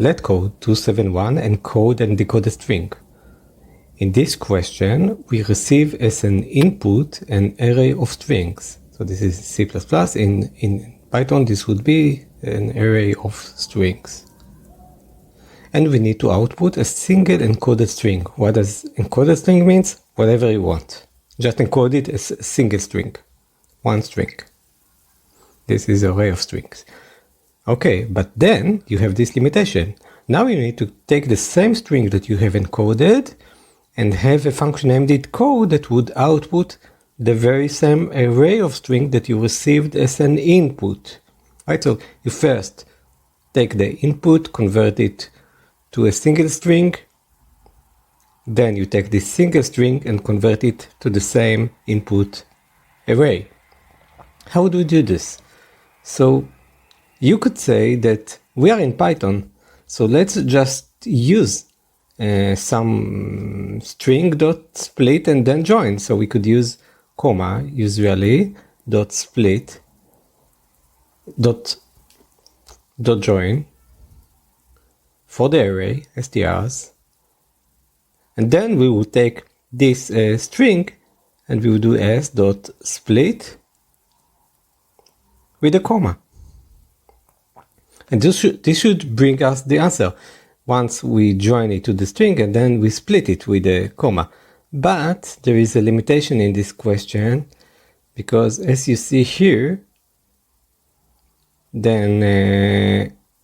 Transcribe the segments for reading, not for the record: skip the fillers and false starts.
LeetCode 271 encode and decode a string. In this question, we receive as an input an array of strings. So this is C++. In Python, this would be an array of strings. And we need to output a single encoded string. What does encoded string means? Whatever you want. Just encode it as a single string. One string. This is an array of strings. Okay, but then you have this limitation. Now you need to take the same string that you have encoded and have a function named Decode that would output the very same array of string that you received as an input. Right, so you first take the input, convert it to a single string, then you take this single string and convert it to the same input array. How do we do this? So you could say that we are in Python, so let's just use some string.split and then join. So we could use comma usually dot split dot join for the array strs, and then we will take this string and we will do s dot split with a comma. And this should bring us the answer once we join it to the string and then we split it with a comma. But there is a limitation in this question, because as you see here, then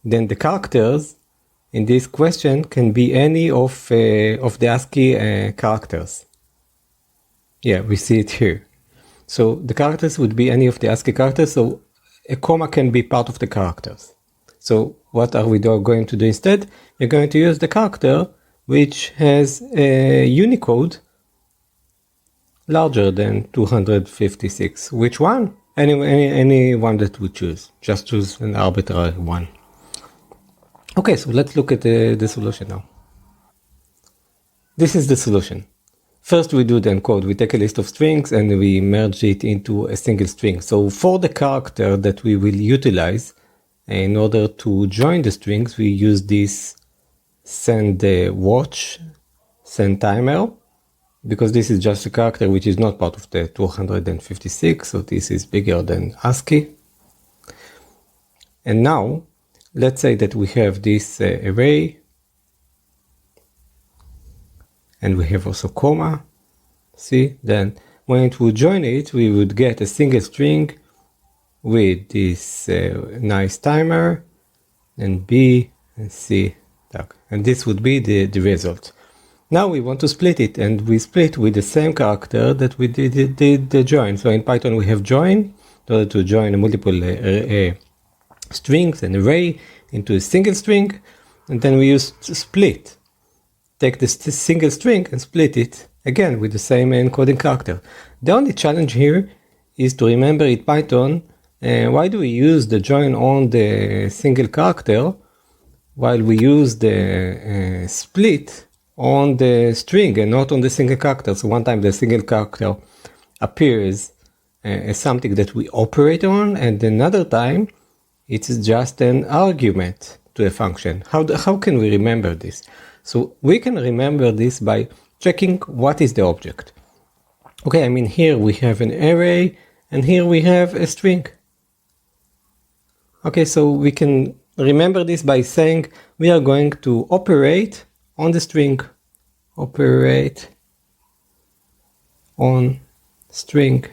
the characters in this question can be any of the ASCII characters. Yeah, we see it here. So the characters would be any of the ASCII characters, so a comma can be part of the characters. So what are we going to do instead? We're going to use the character which has a Unicode larger than 256. Which one? Any one that we choose. Just choose an arbitrary one. Okay, so let's look at the solution now. This is the solution. First we do the encode. We take a list of strings and we merge it into a single string. So for the character that we will utilize in order to join the strings, we use this send watch, send timer, because this is just a character which is not part of the 256, so this is bigger than ASCII. And now, let's say that we have this array, and we have also comma. See, then when it would join it, we would get a single string with this nice timer, and B and C, and this would be the result. Now we want to split it, and we split with the same character that we did the join. So in Python we have join, in order to join multiple strings and array into a single string, and then we use split. Take this single string and split it again with the same encoding character. The only challenge here is to remember in Python why do we use the join on the single character while we use the split on the string and not on the single character. So one time the single character appears as something that we operate on, and another time it's just an argument to a function. How can we remember this? So we can remember this by checking what is the object. Okay, I mean here we have an array and here we have a string. Okay, so we can remember this by saying we are going to operate on the string. Operate on string.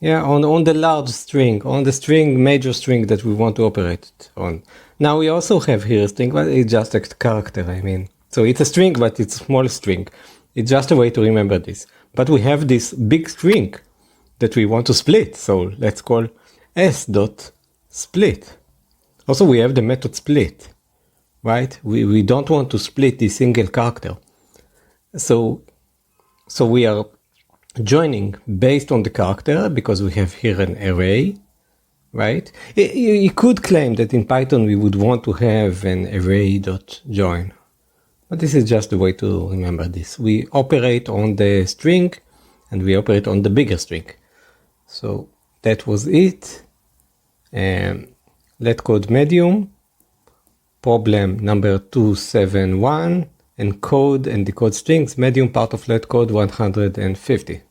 Yeah, on the large string, on the string, major string that we want to operate on. Now we also have here a string, but it's just a character, I mean. So it's a string, but it's a small string. It's just a way to remember this. But we have this big string that we want to split. So let's call s.split. Also we have the method split, right? We don't want to split the single character. So we are joining based on the character because we have here an array, right? You could claim that in Python we would want to have an array.join, but this is just the way to remember this. We operate on the string and we operate on the bigger string. So that was it. LeetCode medium, problem number 271, encode and decode strings, medium part of LeetCode 150.